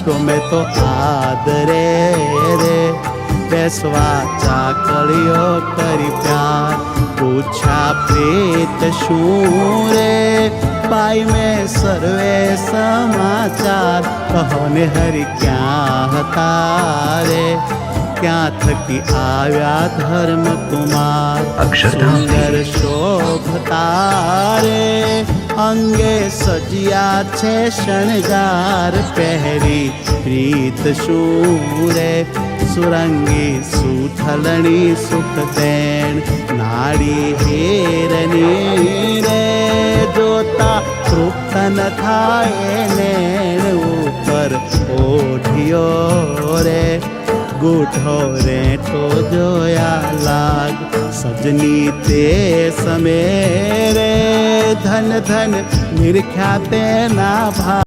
ગમે તો આદરે રે બેસવા ચાકળીઓ કરી પ્યાર પૂછા પ્રેત શું રે પાઈ મેં સર્વે સમાચાર કહો ને હરિ ક્યાં હતા રે ક્યાં થકી આવ્યા ધર્મ કુમાર સુંદર શોભતા રે અંગે સજ્યા છે શણગાર પહેરી પ્રીત શું રે સુરંગી સુથલણી સુખ દેણ નાડી હેરની રે જોતા તૃપ્ત ન થાય નેણ ઉપર ઓઢિયો રે ગૂઢો રેઠો જોયા લાગ સજની તે સમે રે ધન ધન નિરખ્યા તેના ભાગ